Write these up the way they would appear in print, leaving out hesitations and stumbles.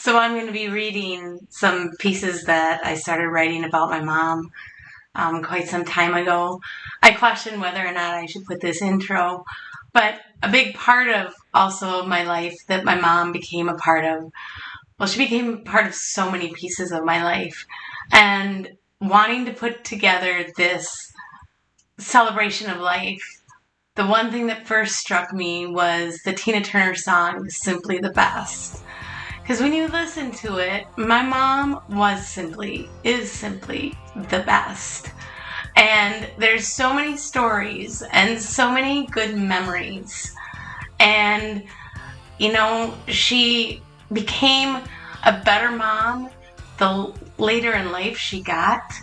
So I'm going to be reading some pieces that I started writing about my mom quite some time ago. I questioned whether or not I should put this intro, but a big part of also my life that my mom became a part of, well, she became a part of so many pieces of my life. And wanting to put together this celebration of life, the one thing that first struck me was the Tina Turner song, Simply the Best. Because when you listen to it, my mom is simply the best. And there's so many stories and so many good memories. And, she became a better mom the later in life she got.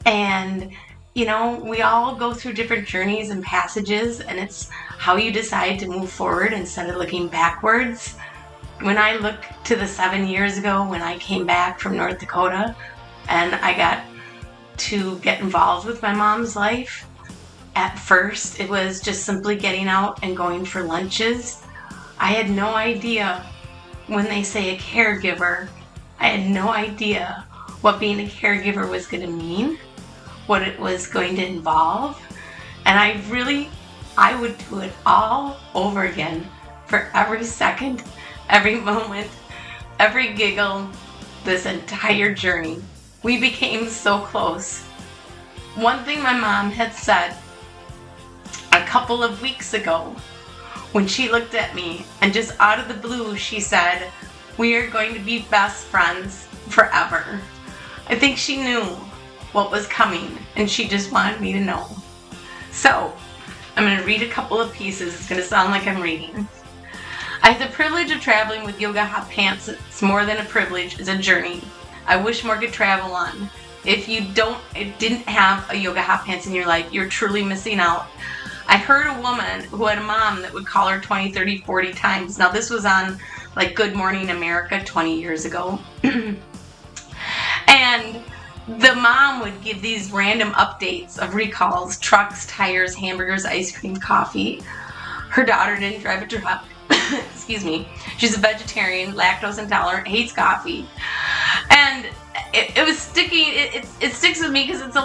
And, we all go through different journeys and passages, and it's how you decide to move forward instead of looking backwards. When I look to the 7 years ago when I came back from North Dakota and I got to get involved with my mom's life, at first it was just simply getting out and going for lunches. I had no idea when they say a caregiver, I had no idea what being a caregiver was going to mean, what it was going to involve. And I would do it all over again for every second, every moment, every giggle, this entire journey. We became so close. One thing my mom had said a couple of weeks ago when she looked at me and just out of the blue she said, "We are going to be best friends forever." I think she knew what was coming and she just wanted me to know. So, I'm going to read a couple of pieces. It's going to sound like I'm reading. I have the privilege of traveling with yoga hot pants. It's more than a privilege, it's a journey I wish more could travel on. If you didn't have a yoga hot pants in your life, you're truly missing out. I heard a woman who had a mom that would call her 20, 30, 40 times. Now this was on like Good Morning America 20 years ago. And the mom would give these random updates of recalls, trucks, tires, hamburgers, ice cream, coffee. Her daughter didn't drive a truck. Excuse me. She's a vegetarian, lactose intolerant, hates coffee. And it was sticky. It sticks with me because it was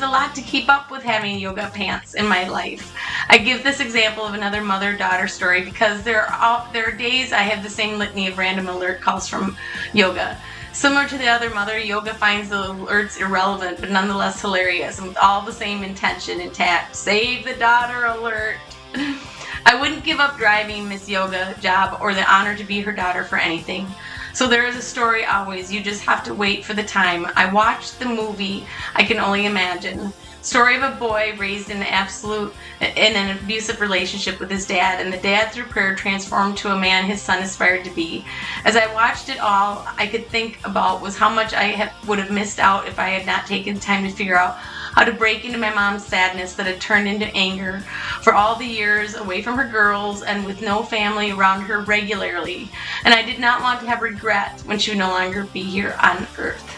a lot to keep up with having yoga pants in my life. I give this example of another mother-daughter story because there are days I have the same litany of random alert calls from yoga. Similar to the other mother, yoga finds the alerts irrelevant but nonetheless hilarious and with all the same intention intact. Save the daughter alert. I wouldn't give up driving Miss Yoga job or the honor to be her daughter for anything. So there is a story always. You just have to wait for the time. I watched the movie I Can Only Imagine. Story of a boy raised in an abusive relationship with his dad, and the dad through prayer transformed to a man his son aspired to be. As I watched it all, I could think about was how much I would have missed out if I had not taken time to figure out how to break into my mom's sadness that had turned into anger for all the years away from her girls and with no family around her regularly. And I did not want to have regret when she would no longer be here on earth.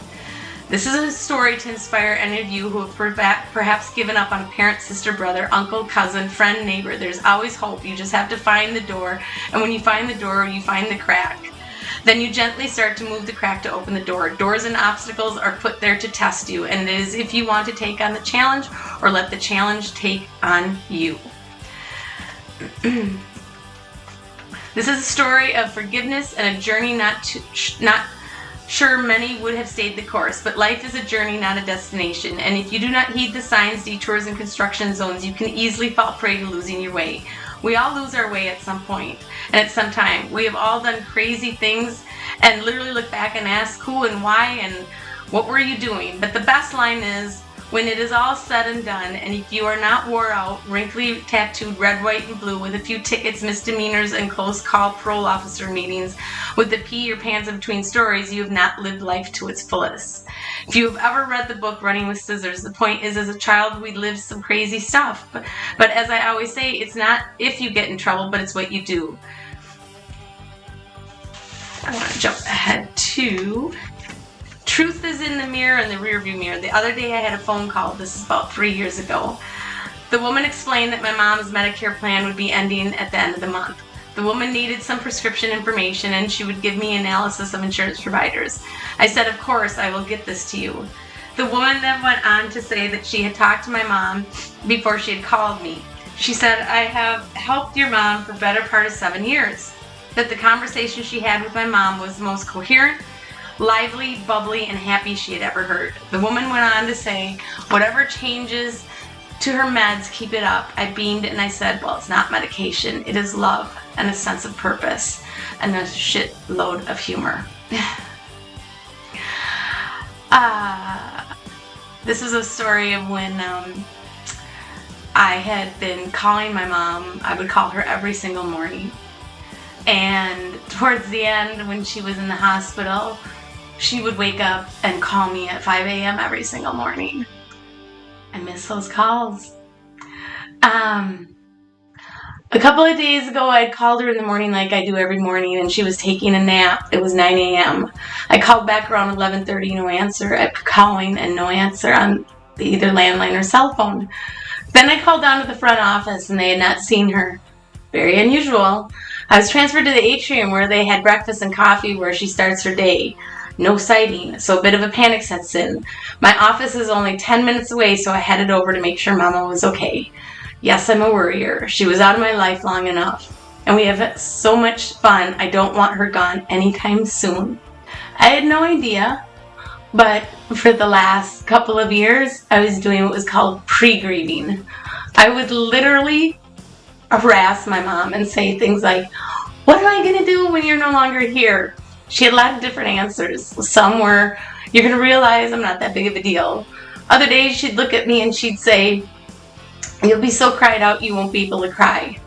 This is a story to inspire any of you who have perhaps given up on a parent, sister, brother, uncle, cousin, friend, neighbor. There's always hope. You just have to find the door. And when you find the door, you find the crack. Then you gently start to move the crack to open the door. Doors and obstacles are put there to test you. And it is if you want to take on the challenge or let the challenge take on you. This is a story of forgiveness and a journey not sure many would have stayed the course, but life is a journey, not a destination. And if you do not heed the signs, detours, and construction zones, you can easily fall prey to losing your way. We all lose our way at some point and at some time. We have all done crazy things and literally look back and ask who and why and what were you doing. But the best line is, when it is all said and done, and if you are not wore out, wrinkly tattooed red, white, and blue with a few tickets, misdemeanors, and close call parole officer meetings with the pee your pants in between stories, you have not lived life to its fullest. If you have ever read the book Running with Scissors, the point is as a child we lived some crazy stuff. But as I always say, it's not if you get in trouble, but it's what you do. I want to jump ahead to truth is in the mirror and the rearview mirror. The other day I had a phone call. This is about 3 years ago. The woman explained that my mom's Medicare plan would be ending at the end of the month. The woman needed some prescription information and she would give me analysis of insurance providers. I said, of course, I will get this to you. The woman then went on to say that she had talked to my mom before she had called me. She said, I have helped your mom for the better part of 7 years. That the conversation she had with my mom was the most coherent, lively, bubbly, and happy she had ever heard. The woman went on to say, whatever changes to her meds, keep it up. I beamed and I said, well, it's not medication. It is love and a sense of purpose and a shitload of humor. This is a story of when I had been calling my mom. I would call her every single morning. And towards the end, when she was in the hospital, she would wake up and call me at 5 a.m. every single morning. I miss those calls. A couple of days ago, I called her in the morning like I do every morning, and she was taking a nap. It was 9 a.m. I called back around 11:30, no answer. I kept calling and no answer on either landline or cell phone. Then I called down to the front office, and they had not seen her. Very unusual. I was transferred to the atrium where they had breakfast and coffee where she starts her day. No sighting, so a bit of a panic sets in. My office is only 10 minutes away, so I headed over to make sure Mama was okay. Yes, I'm a worrier. She was out of my life long enough, and we have so much fun. I don't want her gone anytime soon. I had no idea, but for the last couple of years, I was doing what was called pre-grieving. I would literally harass my mom and say things like, what am I going to do when you're no longer here? She had a lot of different answers. Some were, you're going to realize I'm not that big of a deal. Other days she'd look at me and she'd say, you'll be so cried out you won't be able to cry.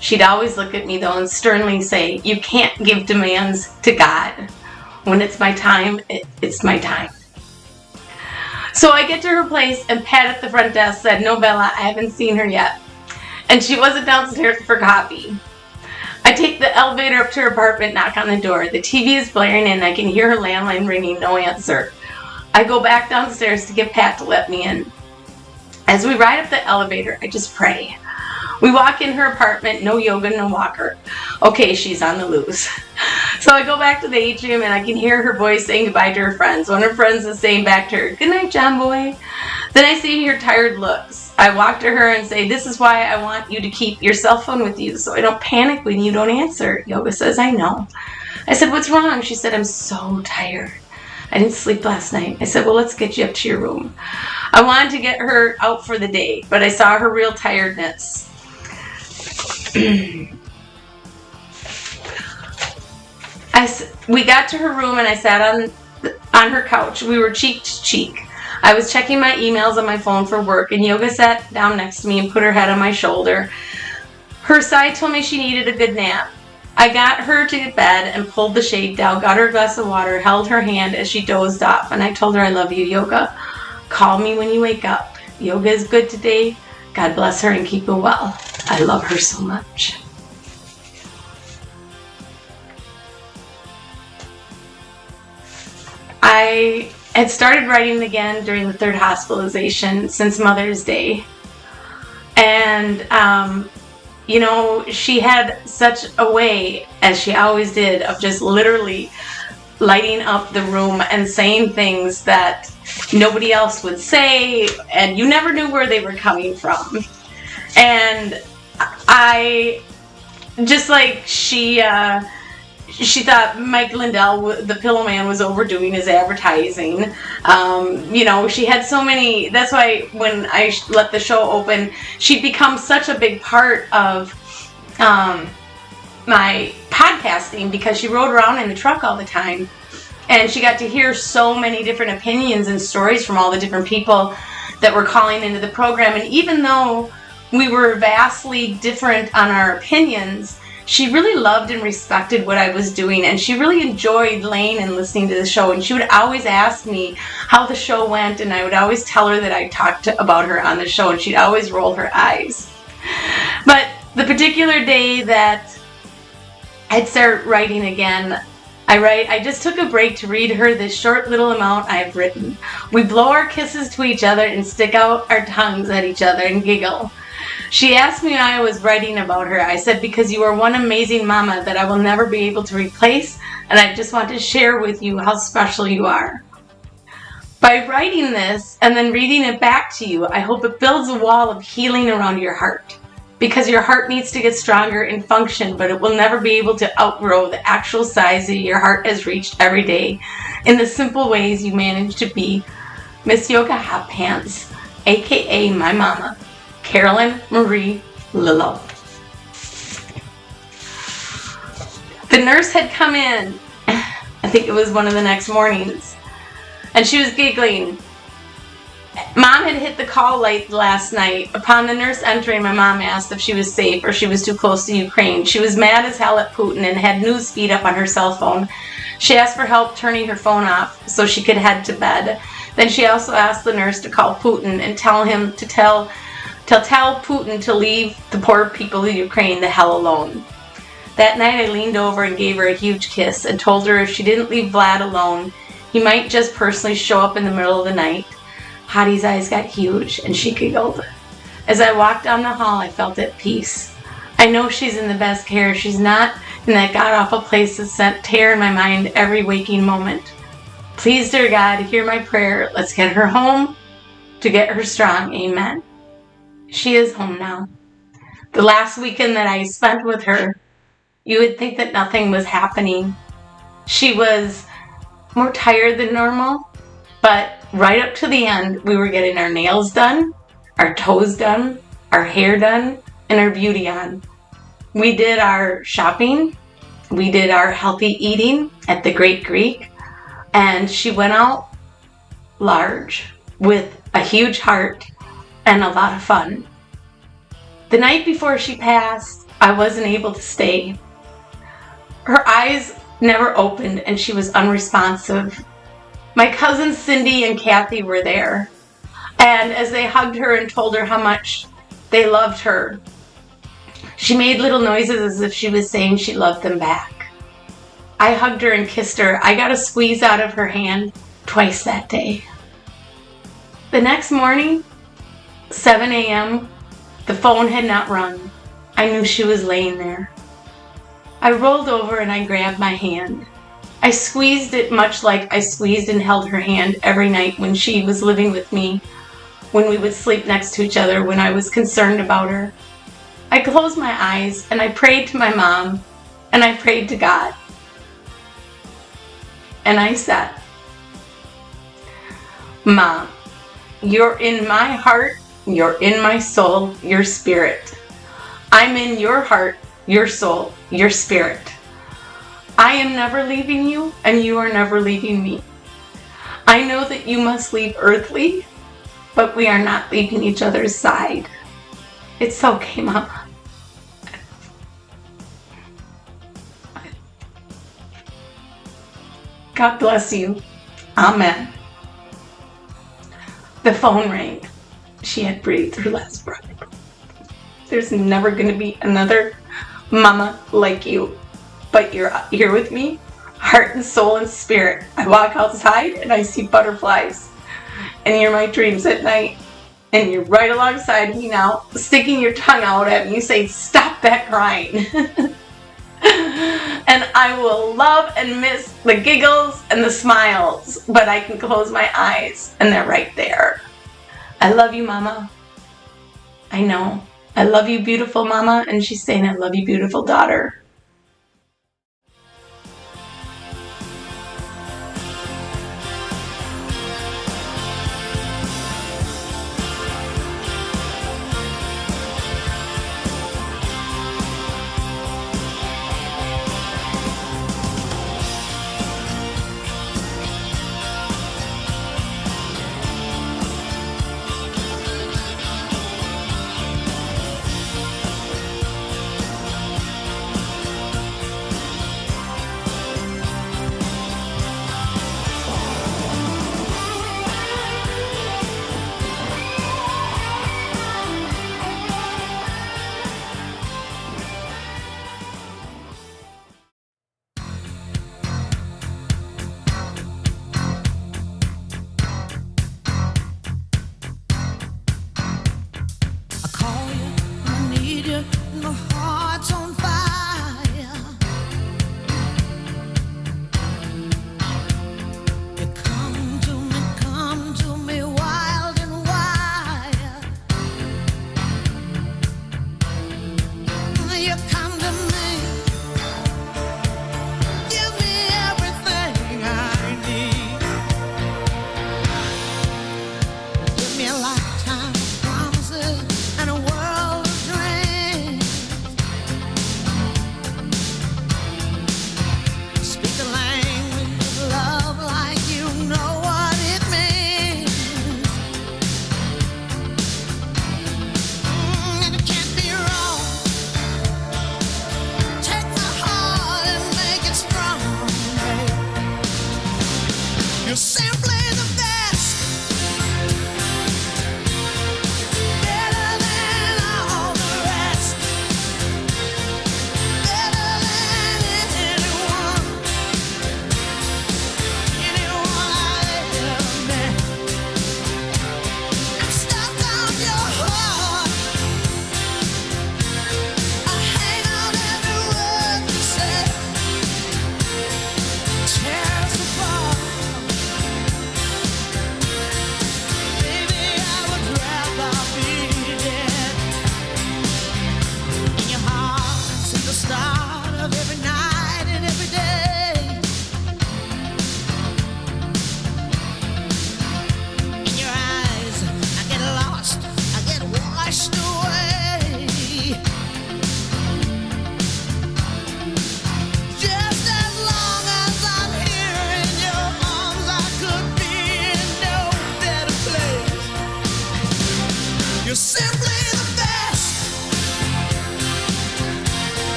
She'd always look at me though and sternly say, you can't give demands to God. When it's my time, it's my time. So I get to her place and Pat at the front desk said, no, Bella, I haven't seen her yet. And she wasn't downstairs for coffee. I take the elevator up to her apartment, knock on the door. The TV is blaring and I can hear her landline ringing, no answer. I go back downstairs to get Pat to let me in. As we ride up the elevator, I just pray. We walk in her apartment, no yoga, no walker. Okay, she's on the loose. So I go back to the atrium and I can hear her voice saying goodbye to her friends. One of her friends is saying back to her, good night, John boy. Then I see her tired looks. I walk to her and say, this is why I want you to keep your cell phone with you so I don't panic when you don't answer. Yoga says, I know. I said, what's wrong? She said, I'm so tired. I didn't sleep last night. I said, well, let's get you up to your room. I wanted to get her out for the day, but I saw her real tiredness. We got to her room and I sat on her couch. We were cheek to cheek. I was checking my emails on my phone for work, and Yoga sat down next to me and put her head on my shoulder. Her side told me she needed a good nap. I got her to bed and pulled the shade down, got her a glass of water, held her hand as she dozed off, and I told her I love you, Yoga. Call me when you wake up. Yoga is good today. God bless her and keep her well. I love her so much. I had started writing again during the third hospitalization since Mother's Day. And, she had such a way, as she always did, of just literally lighting up the room and saying things that nobody else would say, and you never knew where they were coming from. And I, just like she thought Mike Lindell, the Pillow Man, was overdoing his advertising. She had so many. That's why when I let the show open, she'd become such a big part of my podcasting because she rode around in the truck all the time. And she got to hear so many different opinions and stories from all the different people that were calling into the program. And even though we were vastly different on our opinions, she really loved and respected what I was doing, and she really enjoyed laying and listening to the show. And she would always ask me how the show went, and I would always tell her that I talked about her on the show, and she'd always roll her eyes. But the particular day that I'd start writing again, I just took a break to read her this short little amount I've written. We blow our kisses to each other and stick out our tongues at each other and giggle. She asked me why I was writing about her. I said, because you are one amazing mama that I will never be able to replace, and I just want to share with you how special you are. By writing this and then reading it back to you, I hope it builds a wall of healing around your heart. Because your heart needs to get stronger and function, but it will never be able to outgrow the actual size that your heart has reached every day in the simple ways you manage to be Miss Yoga Hot Pants, aka my mama, Carolyn Marie Lillo. The nurse had come in, I think it was one of the next mornings, and she was giggling. Mom had hit the call light last night. Upon the nurse entering, my mom asked if she was safe or she was too close to Ukraine. She was mad as hell at Putin and had news feed up on her cell phone. She asked for help turning her phone off so she could head to bed. Then she also asked the nurse to call Putin and tell him to tell Putin to leave the poor people of Ukraine the hell alone. That night I leaned over and gave her a huge kiss and told her if she didn't leave Vlad alone, he might just personally show up in the middle of the night. Hottie's eyes got huge and she giggled. As I walked down the hall, I felt at peace. I know she's in the best care. She's not in that god-awful place that sent terror in my mind every waking moment. Please, dear God, hear my prayer. Let's get her home to get her strong. Amen. She is home now. The last weekend that I spent with her, you would think that nothing was happening. She was more tired than normal, but right up to the end, we were getting our nails done, our toes done, our hair done, and our beauty on. We did our shopping. We did our healthy eating at the Great Greek. And she went out large with a huge heart and a lot of fun. The night before she passed, I wasn't able to stay. Her eyes never opened and she was unresponsive. My cousins Cindy and Kathy were there, and as they hugged her and told her how much they loved her, she made little noises as if she was saying she loved them back. I hugged her and kissed her. I got a squeeze out of her hand twice that day. The next morning, 7 a.m., the phone had not rung. I knew she was laying there. I rolled over and I grabbed my hand. I squeezed it much like I squeezed and held her hand every night when she was living with me, when we would sleep next to each other, when I was concerned about her. I closed my eyes and I prayed to my mom and I prayed to God. And I said, Mom, you're in my heart, you're in my soul, your spirit. I'm in your heart, your soul, your spirit. I am never leaving you, and you are never leaving me. I know that you must leave earthly, but we are not leaving each other's side. It's okay, Mama. God bless you. Amen. The phone rang. She had breathed her last breath. There's never going to be another mama like you. But you're here with me, heart and soul and spirit. I walk outside and I see butterflies. And you're my dreams at night. And you're right alongside me now, sticking your tongue out at me, saying, stop that crying. And I will love and miss the giggles and the smiles, but I can close my eyes and they're right there. I love you, Mama. I know. I love you, beautiful Mama. And she's saying, I love you, beautiful daughter.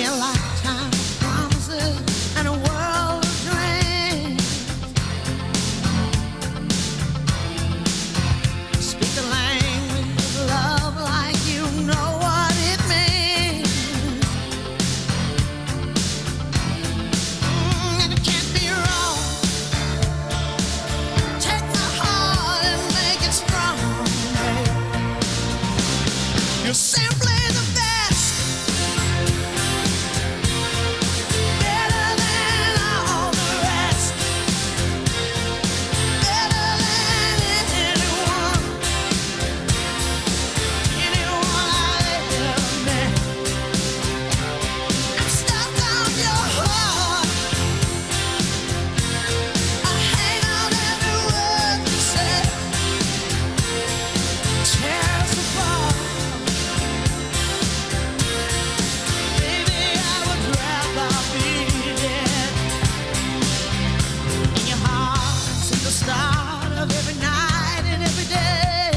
a lifetime of promises and a world of dreams. Speak the language of love like you know what it means. And it can't be wrong. Take my heart and make it strong. You're simply the best. Better than all the rest. Better than anyone. Anyone I've ever met. I'm stuck on your heart. I hang on every word you say. Tear us apart. Baby, I would rather be dead. In your heart, since the start of every night and every day.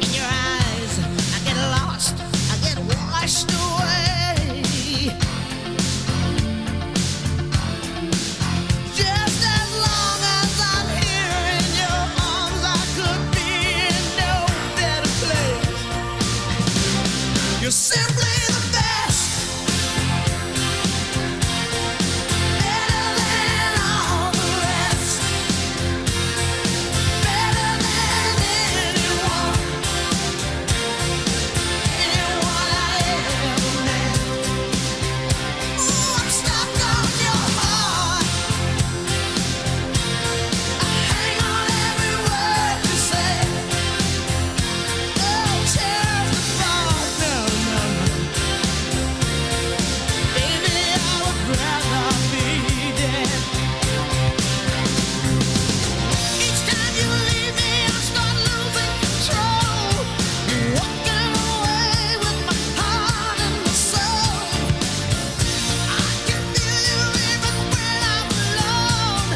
In your eyes, I get lost, I get washed away. Just as long as I'm here in your arms, I could be in no better place. You're simply the best. Better than all the rest. Better than anyone. Anyone I ever met. Ooh, I'm stuck on your heart. I hang on every word you say. Oh, tear us apart. No, no, no. Baby, I would rather be dead. Each time you leave me, I start losing control. Walking away with my heart and my soul. I can feel you even when I'm alone.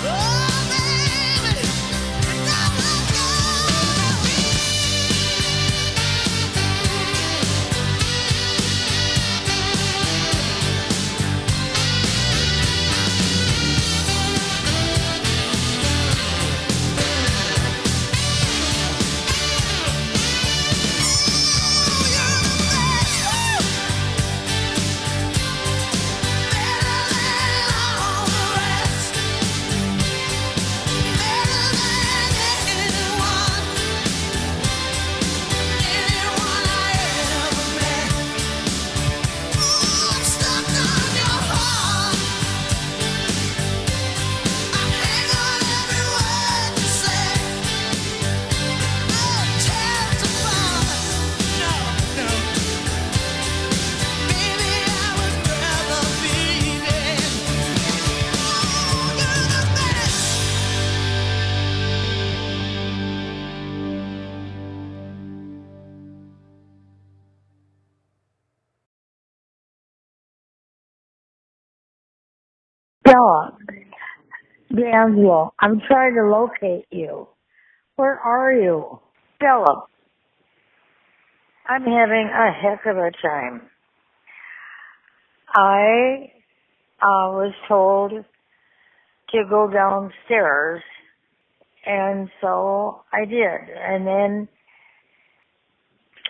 Oh, baby, don't let go. Stella, D'Angelo, I'm trying to locate you. Where are you? Stella, I'm having a heck of a time. I was told to go downstairs, and so I did. And then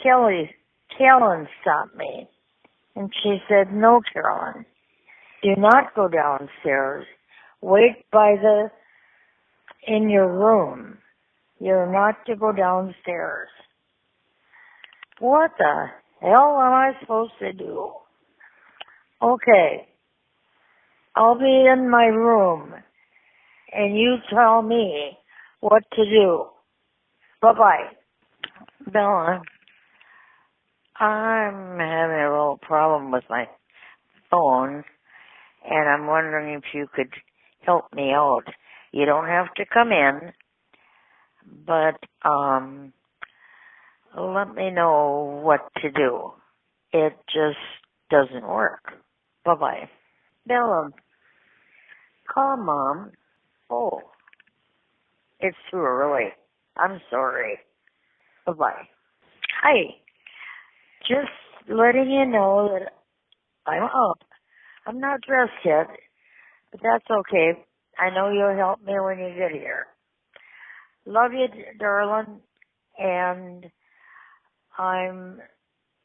Carolyn stopped me, and she said, "No, Carolyn, do not go downstairs. Wait in your room. You're not to go downstairs." What the hell am I supposed to do? Okay, I'll be in my room, and you tell me what to do. Bye-bye. Bella, I'm having a little problem with my phone, and I'm wondering if you could help me out. You don't have to come in, but let me know what to do. It just doesn't work. Bye-bye. Bella, call Mom. Oh, it's too early. I'm sorry. Bye-bye. Hi. Just letting you know that I'm up. I'm not dressed yet, but that's okay. I know you'll help me when you get here. Love you, darling. And I'm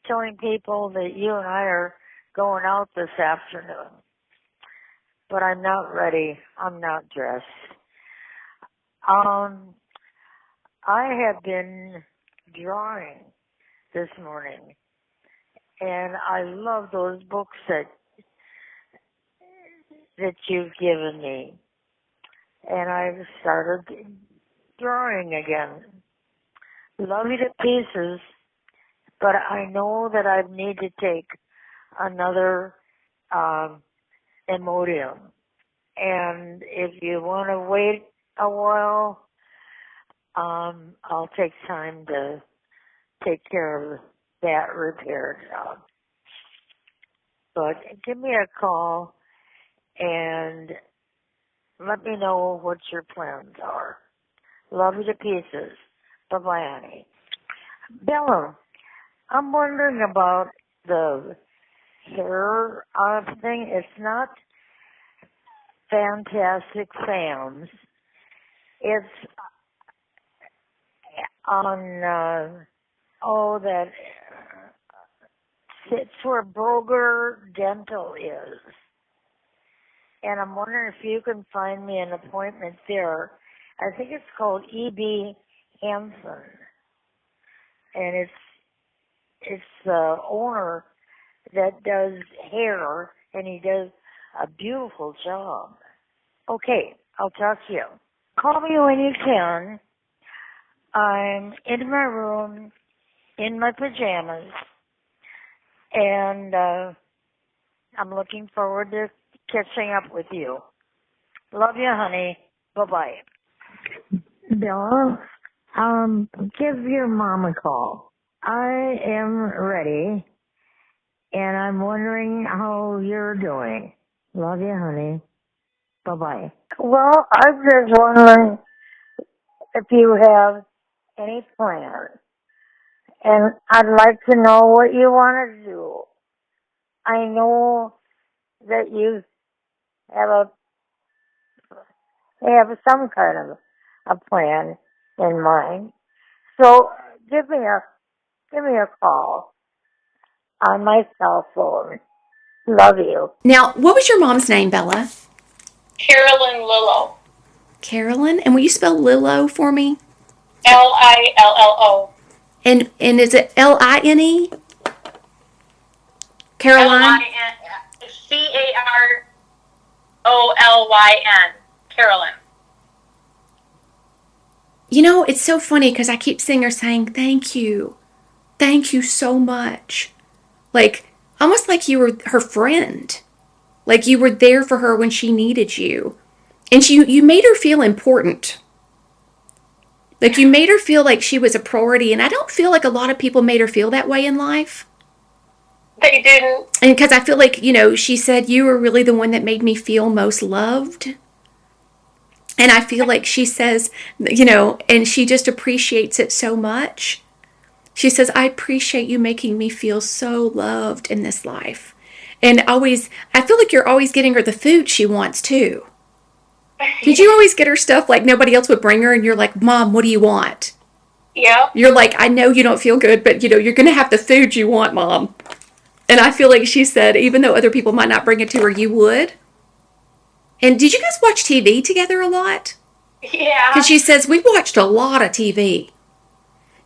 telling people that you and I are going out this afternoon. But I'm not ready. I'm not dressed. I have been drawing this morning, and I love those books that you've given me. And I've started drawing again. Love you to pieces, but I know that I need to take another Imodium. And if you want to wait a while, I'll take time to take care of that repair job. But give me a call and let me know what your plans are. Love you to pieces. Bye-bye, honey. Bella, I'm wondering about the hair thing. It's not Fantastic Sam's. It's on, it's where Broger Dental is. And I'm wondering if you can find me an appointment there. I think it's called E.B. Hansen. And it's the owner that does hair, and he does a beautiful job. Okay, I'll talk to you. Call me when you can. I'm in my room, in my pajamas, and I'm looking forward to catching up with you. Love you, honey. Bye-bye. Bella, give your mom a call. I am ready, and I'm wondering how you're doing. Love you, honey. Bye-bye. Well, I'm just wondering if you have any plans, and I'd like to know what you want to do. I know that you have some kind of a plan in mind. So give me a call on my cell phone. Love you. Now, what was your mom's name, Bella? Carolyn Lillo. Carolyn? And will you spell Lillo for me? Lillo. And is it Line? Caroline? Carolyn. Carolyn. You know, it's so funny because I keep seeing her saying, thank you. Thank you so much. Like, almost like you were her friend. Like you were there for her when she needed you. And you made her feel important. Like you made her feel like she was a priority. And I don't feel like a lot of people made her feel that way in life. They didn't. And because I feel like, she said you were really the one that made me feel most loved. And I feel like she says, and she just appreciates it so much. She says, I appreciate you making me feel so loved in this life. And I feel like you're always getting her the food she wants too. Did you always get her stuff like nobody else would bring her and you're like, Mom, what do you want? Yeah. You're like, I know you don't feel good, but you're going to have the food you want, Mom. And I feel like she said, even though other people might not bring it to her, you would. And did you guys watch TV together a lot? Yeah. Because she says, we watched a lot of TV.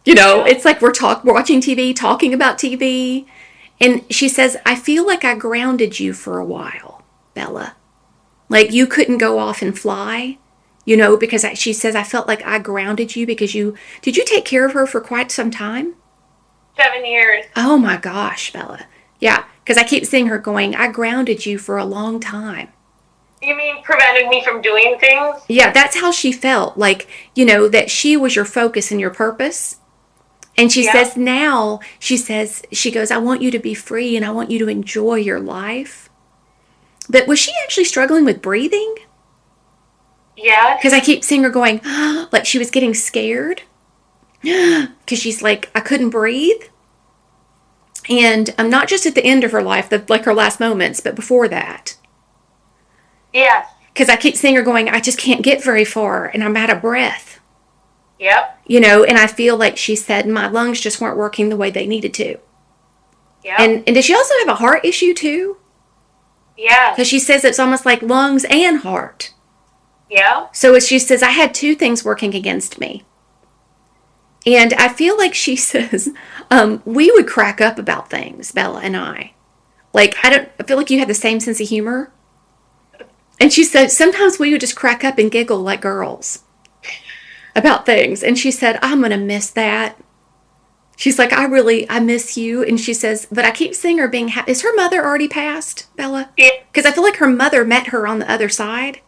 It's like we're watching TV, talking about TV. And she says, I feel like I grounded you for a while, Bella. Like you couldn't go off and fly, because she says, I felt like I grounded you because did you take care of her for quite some time? 7 years. Oh my gosh, Bella. Yeah, because I keep seeing her going, I grounded you for a long time. You mean prevented me from doing things? Yeah, that's how she felt. Like, that she was your focus and your purpose. And she says now, she goes, I want you to be free and I want you to enjoy your life. But was she actually struggling with breathing? Yeah. Because I keep seeing her going, like she was getting scared. Because she's like, I couldn't breathe. And I'm not just at the end of her life, like her last moments, but before that. Yes. Because I keep seeing her going, I just can't get very far, and I'm out of breath. Yep. And I feel like she said my lungs just weren't working the way they needed to. Yep. And does she also have a heart issue too? Yes. Because she says it's almost like lungs and heart. Yeah. So as she says, I had two things working against me. And I feel like she says, we would crack up about things, Bella and I. Like, I feel like you had the same sense of humor. And she said, sometimes we would just crack up and giggle like girls about things. And she said, I'm going to miss that. She's like, I miss you. And she says, but I keep seeing her being happy. Is her mother already passed, Bella? Yeah. Because I feel like her mother met her on the other side.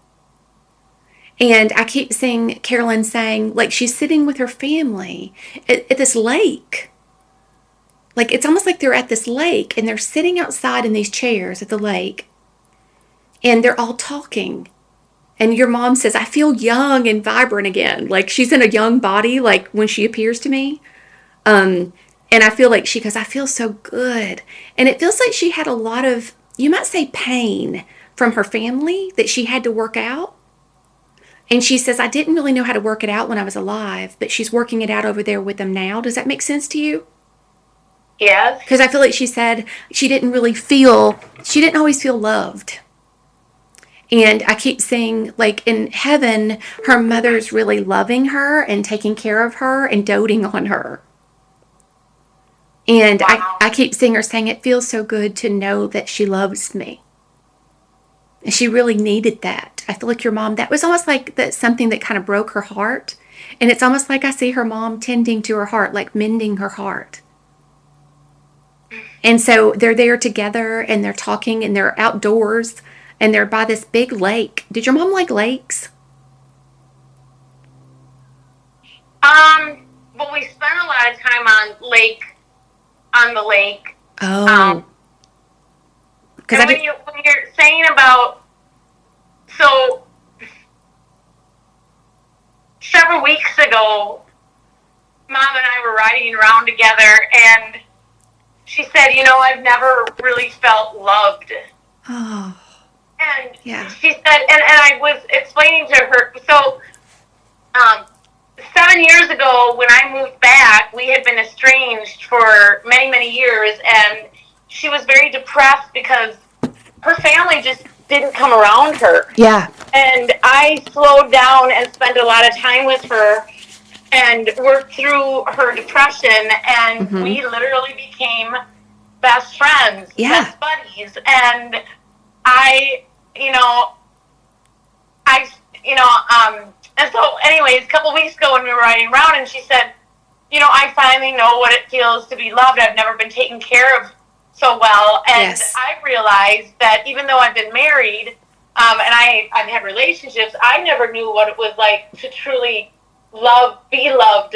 And I keep seeing Carolyn saying, like, she's sitting with her family at this lake. Like, it's almost like they're at this lake and they're sitting outside in these chairs at the lake. And they're all talking. And your mom says, I feel young and vibrant again. Like, she's in a young body, like, when she appears to me. And I feel like she goes, I feel so good. And it feels like she had a lot of, you might say, pain from her family that she had to work out. And she says, I didn't really know how to work it out when I was alive, but she's working it out over there with them now. Does that make sense to you? Yes. Because I feel like she said she didn't always feel loved. And I keep saying, like, in heaven, her mother's really loving her and taking care of her and doting on her. And Wow. I keep seeing her saying, it feels so good to know that she loves me. And she really needed that. I feel like your mom, that was almost like that something that kind of broke her heart. And it's almost like I see her mom tending to her heart, like mending her heart. And so they're there together and they're talking and they're outdoors and they're by this big lake. Did your mom like lakes? Well, we spent a lot of time on the lake. Oh. Because And when you're saying about, so several weeks ago, Mom and I were riding around together, and she said, I've never really felt loved. Oh. And Yeah. she said, and I was explaining to her, so 7 years ago when I moved back, we had been estranged for many, many years, and she was very depressed because her family just didn't come around her. Yeah. And I slowed down and spent a lot of time with her and worked through her depression, and we literally became best friends, Yeah. best buddies. And and so anyways, a couple weeks ago when we were riding around, and she said, I finally know what it feels to be loved. I've never been taken care of so well. And Yes. I realized that even though I've been married, and I've had relationships, I never knew what it was like to truly be loved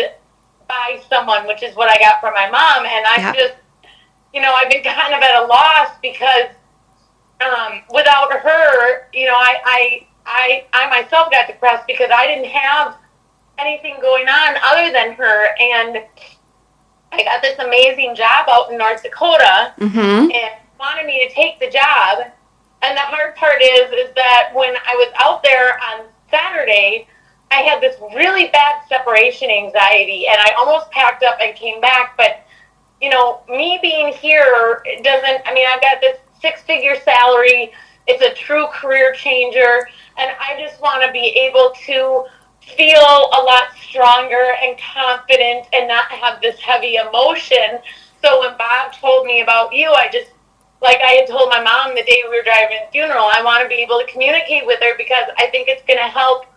by someone, which is what I got from my mom. And I just, I've been kind of at a loss because without her, I myself got depressed because I didn't have anything going on other than her. And I got this amazing job out in North Dakota and wanted me to take the job. And the hard part is that when I was out there on Saturday, I had this really bad separation anxiety, and I almost packed up and came back. But, me being here I've got this 6-figure salary. It's a true career changer, and I just want to be able to feel a lot stronger and confident and not have this heavy emotion. So when Bob told me about you, I just, like I had told my mom the day we were driving to the funeral, I want to be able to communicate with her because I think it's going to help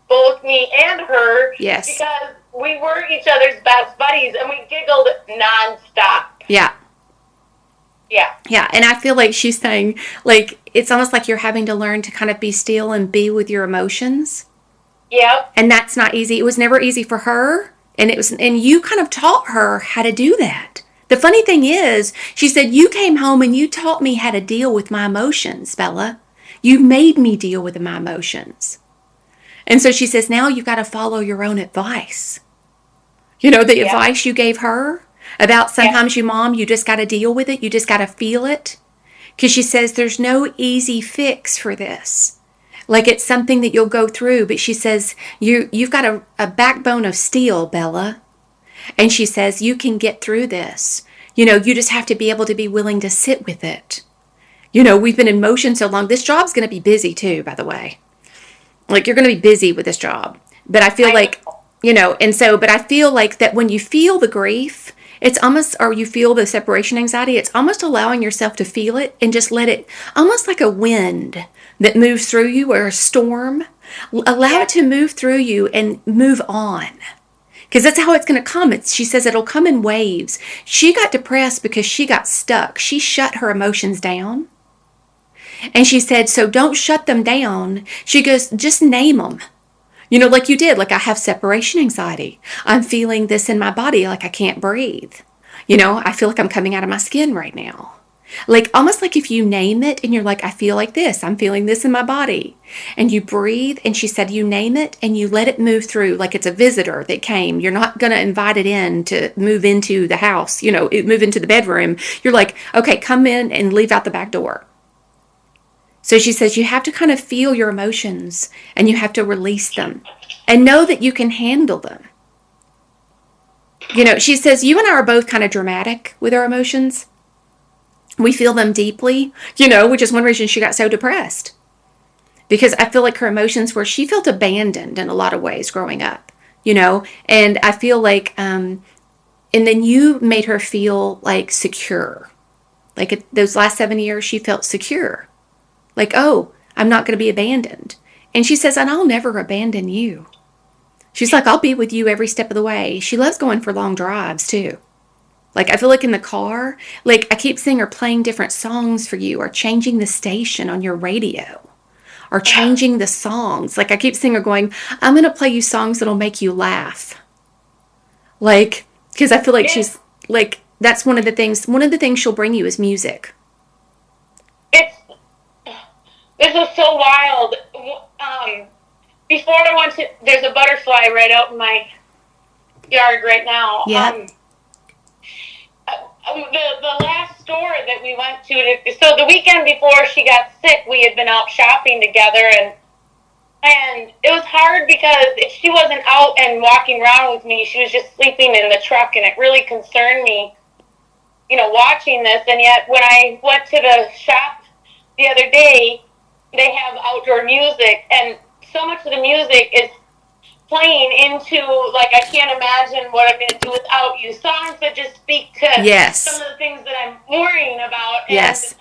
both me and her. Yes. Because we were each other's best buddies, and we giggled nonstop. Yeah. Yeah. Yeah. And I feel like she's saying, like, it's almost like you're having to learn to kind of be still and be with your emotions. Yep. And that's not easy. It was never easy for her. And you kind of taught her how to do that. The funny thing is, she said, you came home and you taught me how to deal with my emotions, Bella. You made me deal with my emotions. And so she says, now you've got to follow your own advice. You know, the Yeah. advice you gave her about sometimes you just got to deal with it. You just got to feel it. Because she says there's no easy fix for this. Like it's something that you'll go through. But she says you've got a backbone of steel, Bella. And she says you can get through this. You know, you just have to be able to be willing to sit with it. You know, we've been in motion so long. This job's going to be busy too, by the way. Like you're going to be busy with this job. But I feel like, you know, but I feel like that when you feel the grief, it's almost, or you feel the separation anxiety, it's almost allowing yourself to feel it and just let it, almost like a wind that moves through you or a storm. Allow it to move through you and move on. Because that's how it's going to come. She says it'll come in waves. She got depressed because she got stuck. She shut her emotions down. And she said, so don't shut them down. She goes, just name them. You know, like you did. Like I have separation anxiety. I'm feeling this in my body like I can't breathe. You know, I feel like I'm coming out of my skin right now. Like almost like if you name it and you're like, I feel like this. I'm feeling this in my body. And you breathe. And she said, you name it and you let it move through like it's a visitor that came. You're not going to invite it in to move into the house, you know, move into the bedroom. You're like, okay, come in and leave out the back door. So she says you have to kind of feel your emotions and you have to release them and know that you can handle them. You know, she says you and I are both kind of dramatic with our emotions. We feel them deeply, you know, which is one reason she got so depressed. Because I feel like her emotions were, she felt abandoned in a lot of ways growing up, you know, and I feel like, and then you made her feel like secure. Like those last 7 years, she felt secure. Like, oh, I'm not going to be abandoned. And she says, and I'll never abandon you. She's like, I'll be with you every step of the way. She loves going for long drives, too. Like, I feel like in the car, like, I keep seeing her playing different songs for you or changing the station on your radio or changing the songs. Like, I keep seeing her going, I'm going to play you songs that'll make you laugh. Like, because I feel like she's, like, that's one of the things she'll bring you is music. This is so wild. Before I went to, there's a butterfly right out in my yard right now. Yeah. The last store that we went to, so the weekend before she got sick, we had been out shopping together, and it was hard because she wasn't out and walking around with me. She was just sleeping in the truck, and it really concerned me, you know, watching this. And yet, when I went to the shop the other day, they have outdoor music, and so much of the music is playing into, like, I can't imagine what I'm going to do without you. Songs that just speak to some of the things that I'm worrying about. Yes. And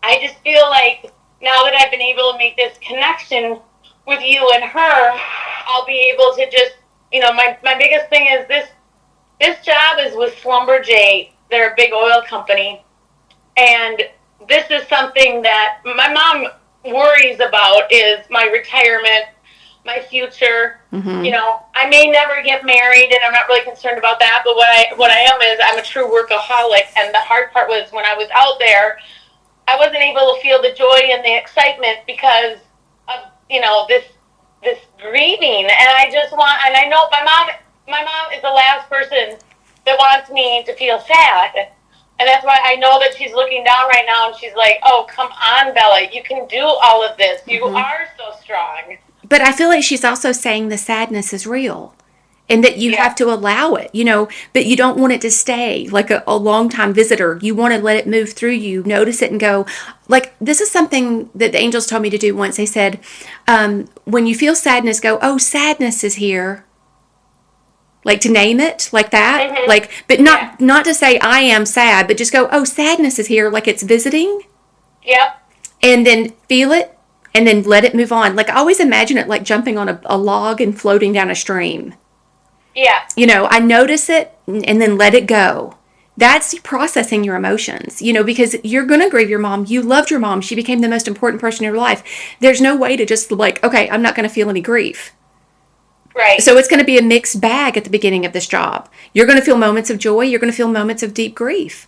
I just feel like now that I've been able to make this connection with you and her, I'll be able to just, you know, my biggest thing is this job is with Schlumberger. They're a big oil company. And this is something that my mom worries about is my retirement, my future. Mm-hmm. You know, I may never get married, and I'm not really concerned about that. But what I am is I'm a true workaholic, and the hard part was when I was out there, I wasn't able to feel the joy and the excitement because of, you know, this grieving. And I just want, and I know my mom is the last person that wants me to feel sad. And that's why I know that she's looking down right now and she's like, oh, come on, Bella, you can do all of this. You are so strong. But I feel like she's also saying the sadness is real and that you have to allow it, you know, but you don't want it to stay like a long-time visitor. You want to let it move through you, notice it and go, like, this is something that the angels told me to do once. They said, when you feel sadness, go, oh, sadness is here. Like to name it like that, Mm-hmm. like, but not to say I am sad, but just go, oh, sadness is here, like it's visiting. Yep. And then feel it, and then let it move on. Like I always imagine it like jumping on a log and floating down a stream. Yeah. You know, I notice it and then let it go. That's processing your emotions, you know, because you're going to grieve your mom. You loved your mom. She became the most important person in your life. There's no way to just like, okay, I'm not going to feel any grief. Right. So it's going to be a mixed bag at the beginning of this job. You're going to feel moments of joy. You're going to feel moments of deep grief.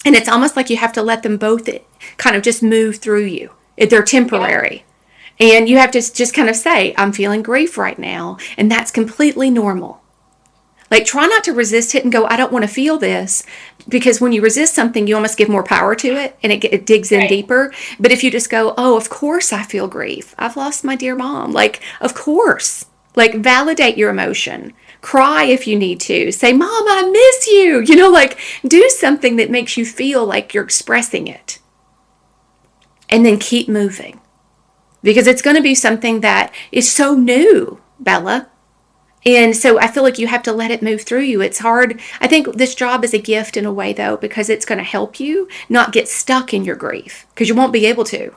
And it's almost like you have to let them both kind of just move through you. They're temporary. Yeah. And you have to just kind of say, I'm feeling grief right now. And that's completely normal. Like, try not to resist it and go, I don't want to feel this. Because when you resist something, you almost give more power to it and it digs in Right. deeper. But if you just go, oh, of course I feel grief. I've lost my dear mom. Like, of course. Like, validate your emotion. Cry if you need to. Say, Mom, I miss you. You know, like, do something that makes you feel like you're expressing it. And then keep moving. Because it's going to be something that is so new, Bella. And so I feel like you have to let it move through you. It's hard. I think this job is a gift in a way, though, because it's going to help you not get stuck in your grief, because you won't be able to.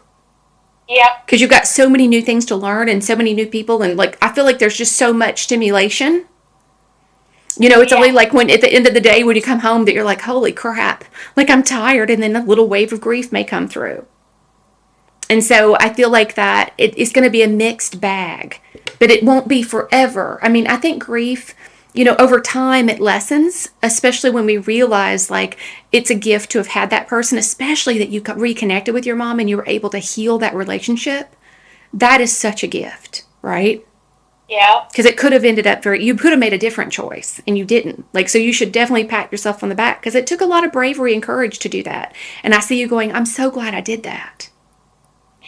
Yep. Because you've got so many new things to learn and so many new people. And like, I feel like there's just so much stimulation. You know, it's only like when at the end of the day when you come home that you're like, holy crap, like I'm tired. And then a little wave of grief may come through. And so I feel like that it's going to be a mixed bag, but it won't be forever. I mean, I think grief, you know, over time it lessens, especially when we realize like it's a gift to have had that person, especially that you reconnected with your mom and you were able to heal that relationship. That is such a gift, right? Yeah. Because it could have ended up you could have made a different choice and you didn't. Like, so you should definitely pat yourself on the back because it took a lot of bravery and courage to do that. And I see you going, I'm so glad I did that.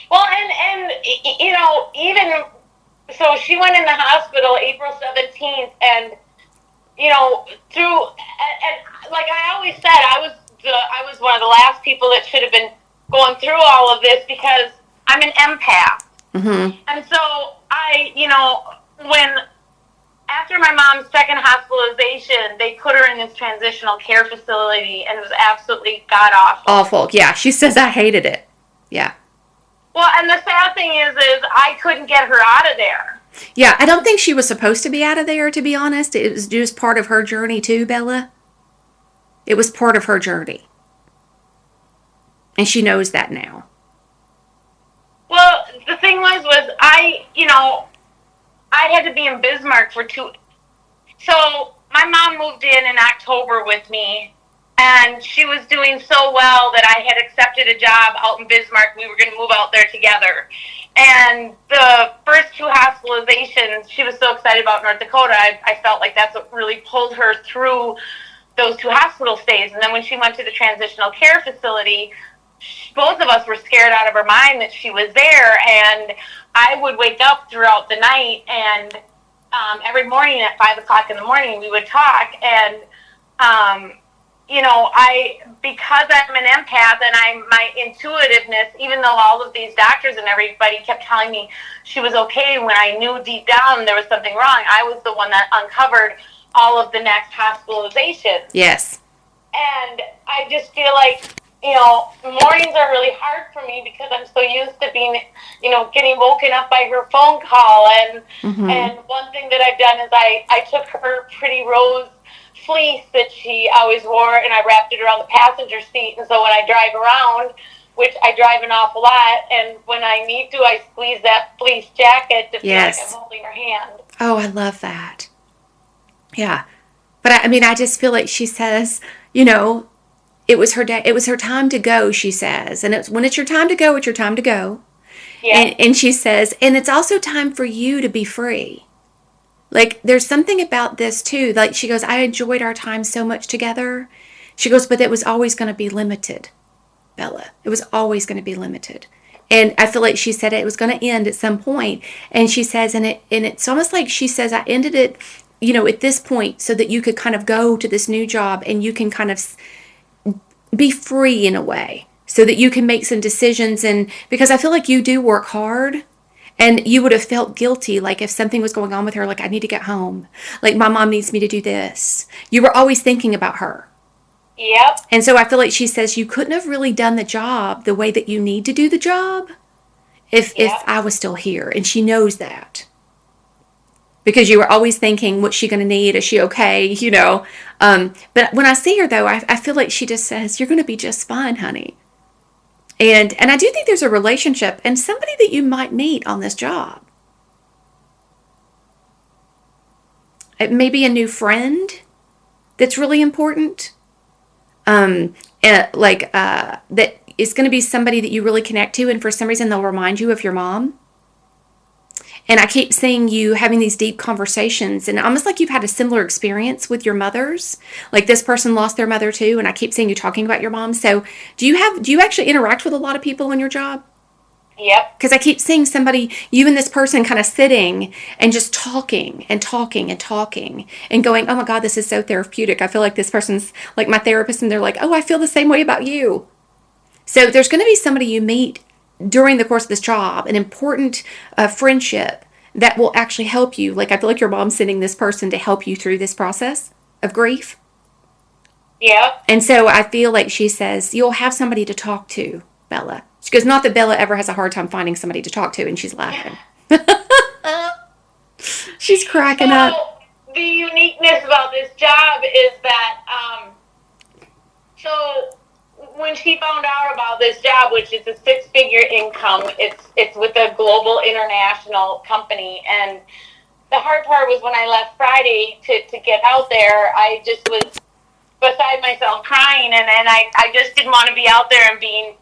Well, and you know, even so, she went in the hospital April 17th, and you know, and like I always said, I was one of the last people that should have been going through all of this because I'm an empath, and so you know, when after my mom's second hospitalization, they put her in this transitional care facility, and it was absolutely god awful. Awful. Yeah, she says I hated it. Yeah. Well, and the sad thing is I couldn't get her out of there. Yeah, I don't think she was supposed to be out of there, to be honest. It was just part of her journey too, Bella. It was part of her journey. And she knows that now. Well, the thing was you know, I had to be in Bismarck for 2. So my mom moved in October with me, and she was doing so well that I had accepted a job out in Bismarck. We were going to move out there together. And the first 2 hospitalizations, she was so excited about North Dakota. I felt like that's what really pulled her through those 2 hospital stays. And then when she went to the transitional care facility, both of us were scared out of our mind that she was there. And I would wake up throughout the night, and every morning at 5 o'clock in the morning, we would talk. And, you know, because I'm an empath and my intuitiveness, even though all of these doctors and everybody kept telling me she was okay, when I knew deep down there was something wrong, I was the one that uncovered all of the next hospitalizations. Yes. And I just feel like, you know, mornings are really hard for me because I'm so used to being, you know, getting woken up by her phone call. And and one thing that I've done is I took her pretty rose fleece that she always wore, and I wrapped it around the passenger seat. And so when I drive around, which I drive an awful lot, and when I need to, I squeeze that fleece jacket to feel like I'm holding her hand. Oh, I love that. Yeah. But I mean, I just feel like she says, you know, it was her day. It was her time to go, she says. And when it's your time to go, it's your time to go. Yeah. And she says, and it's also time for you to be free. Like, there's something about this, too. Like, she goes, I enjoyed our time so much together. She goes, but it was always going to be limited, Bella. It was always going to be limited. And I feel like she said it was going to end at some point. And she says, and it's almost like she says, I ended it, you know, at this point so that you could kind of go to this new job and you can kind of be free in a way so that you can make some decisions. And because I feel like you do work hard. And you would have felt guilty, like if something was going on with her, like I need to get home. Like my mom needs me to do this. You were always thinking about her. Yep. And so I feel like she says you couldn't have really done the job the way that you need to do the job if I was still here. And she knows that. Because you were always thinking, what's she going to need? Is she okay? You know. But when I see her, though, I feel like she just says, you're going to be just fine, honey. And I do think there's a relationship and somebody that you might meet on this job. It may be a new friend that's really important. That is going to be somebody that you really connect to, and for some reason they'll remind you of your mom. And I keep seeing you having these deep conversations, and almost like you've had a similar experience with your mothers. Like this person lost their mother too, and I keep seeing you talking about your mom. So do you actually interact with a lot of people in your job? Yep. Because I keep seeing somebody, you and this person kind of sitting and just talking and talking and talking and going, oh my God, this is so therapeutic. I feel like this person's like my therapist, and they're like, oh, I feel the same way about you. So there's going to be somebody you meet during the course of this job, an important friendship that will actually help you. Like I feel like your mom's sending this person to help you through this process of grief. Yep. And so I feel like she says, you'll have somebody to talk to, Bella. She goes, not that Bella ever has a hard time finding somebody to talk to, and she's laughing. She's cracking up. So the uniqueness about this job is that, so when she found out about this job, which is a 6-figure income, it's with a global international company, and the hard part was when I left Friday to get out there, I just was beside myself crying, and I just didn't want to be out there and being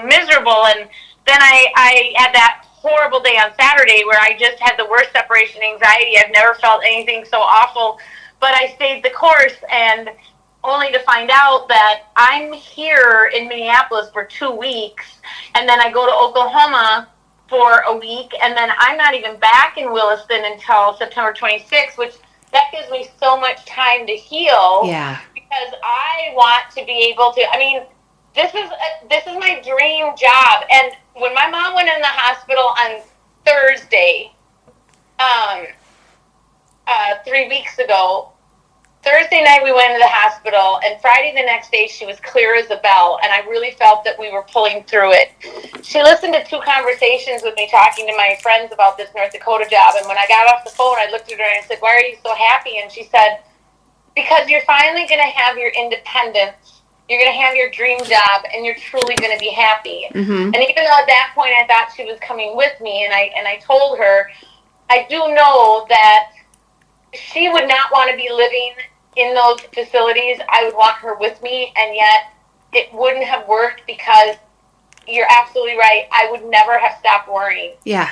miserable. And then I had that horrible day on Saturday where I just had the worst separation anxiety. I've never felt anything so awful, but I stayed the course, and only to find out that I'm here in Minneapolis for 2 weeks, and then I go to Oklahoma for a week, and then I'm not even back in Williston until September 26th, which that gives me so much time to heal. Yeah. Because I want to be able to, I mean, this is my dream job. And when my mom went in the hospital on Thursday, 3 weeks ago, Thursday night we went into the hospital, and Friday the next day she was clear as a bell, and I really felt that we were pulling through it. She listened to 2 conversations with me talking to my friends about this North Dakota job, and when I got off the phone, I looked at her and I said, why are you so happy? And she said, because you're finally going to have your independence, you're going to have your dream job, and you're truly going to be happy. Mm-hmm. And even though at that point I thought she was coming with me, and I told her, I do know that she would not want to be living in those facilities. I would want her with me, and yet it wouldn't have worked because you're absolutely right. I would never have stopped worrying. Yeah.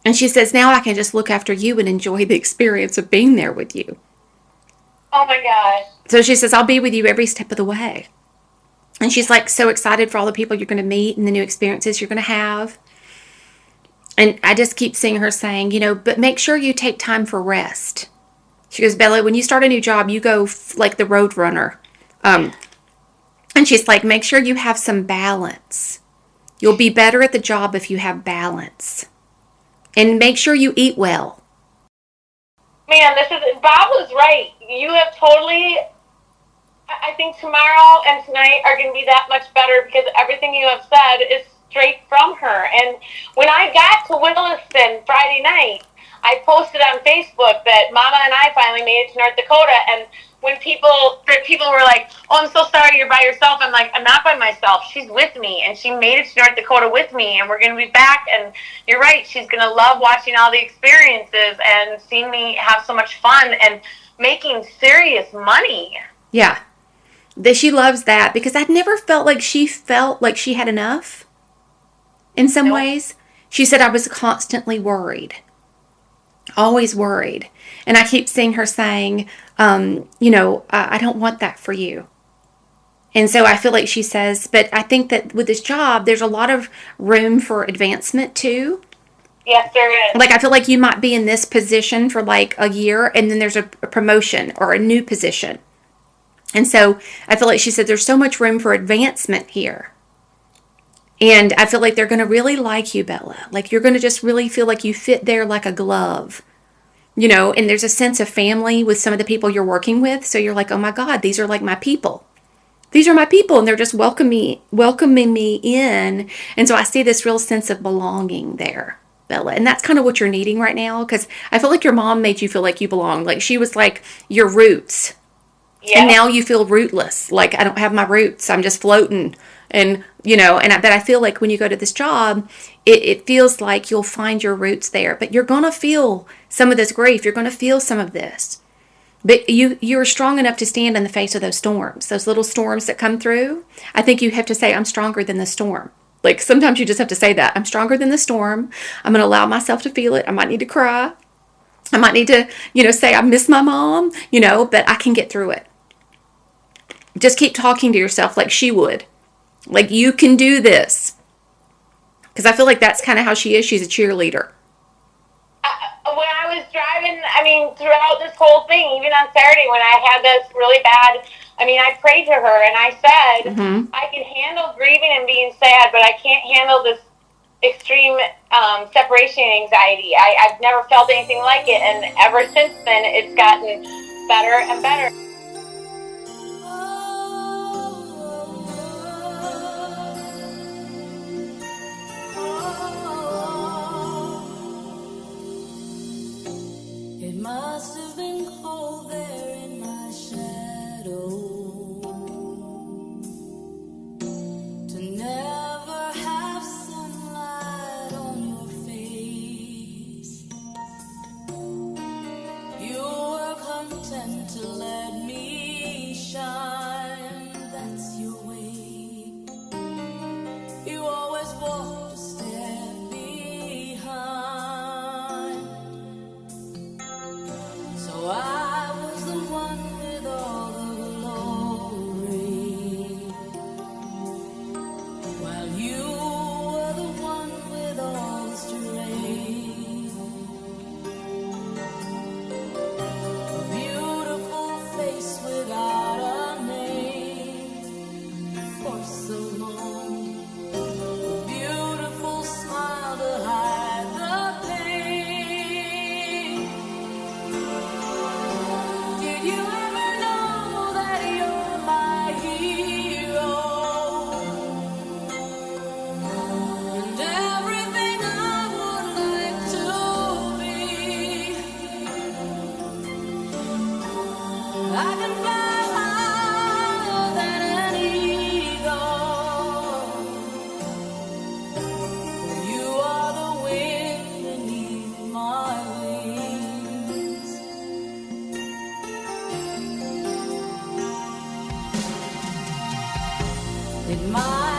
And she says, now I can just look after you and enjoy the experience of being there with you. Oh my gosh. So she says, I'll be with you every step of the way. And she's like so excited for all the people you're going to meet and the new experiences you're going to have. And I just keep seeing her saying, but make sure you take time for rest. She goes, Bella, when you start a new job, you go like the road runner. And she's like, make sure you have some balance. You'll be better at the job if you have balance. And make sure you eat well. Man, Bob was right. You have totally, I think tomorrow and tonight are going to be that much better because everything you have said is straight from her. And when I got to Williston Friday night, I posted on Facebook that Mama and I finally made it to North Dakota, and when people were like, oh, I'm so sorry you're by yourself, I'm like, I'm not by myself. She's with me, and she made it to North Dakota with me, and we're going to be back, and you're right, she's going to love watching all the experiences and seeing me have so much fun and making serious money. Yeah. She loves that because I'd never felt like she had enough in some ways. She said I was constantly worried. Always worried. And I keep seeing her saying, I don't want that for you. And so I feel like she says, but I think that with this job, there's a lot of room for advancement too. Yes, there is. Like, I feel like you might be in this position for like a year, and then there's a promotion or a new position. And so I feel like she said there's so much room for advancement here. And I feel like they're going to really like you, Bella. Like, you're going to just really feel like you fit there like a glove. And there's a sense of family with some of the people you're working with. So you're like, oh my God, these are like my people. These are my people. And they're just welcoming me in. And so I see this real sense of belonging there, Bella. And that's kind of what you're needing right now. Because I feel like your mom made you feel like you belong. Like, she was like your roots. Yeah. And now you feel rootless. Like, I don't have my roots. I'm just floating. And, but I feel like when you go to this job, it feels like you'll find your roots there. But you're going to feel some of this grief. You're going to feel some of this. But you're strong enough to stand in the face of those storms, those little storms that come through. I think you have to say, I'm stronger than the storm. Like sometimes you just have to say that. I'm stronger than the storm. I'm going to allow myself to feel it. I might need to cry. I might need to, say I miss my mom, but I can get through it. Just keep talking to yourself like she would. Like, you can do this. Because I feel like that's kind of how she is. She's a cheerleader. When I was driving, throughout this whole thing, even on Saturday when I had this really bad, I prayed to her and I said, I can handle grieving and being sad, but I can't handle this extreme separation anxiety. I've never felt anything like it, and ever since then, it's gotten better and better. It must have been cold there in my shadow to never have sunlight on your face. You were content to let me shine, that's your way. You always walked a step behind. So I was the one with all the glory, while you were the one with all the strength. A beautiful face without a name for so long. A beautiful smile to hide the pain. Did you ever know that you're my hero? And everything I would like to be. I can fly higher than an eagle. You are the wind beneath my wings. It might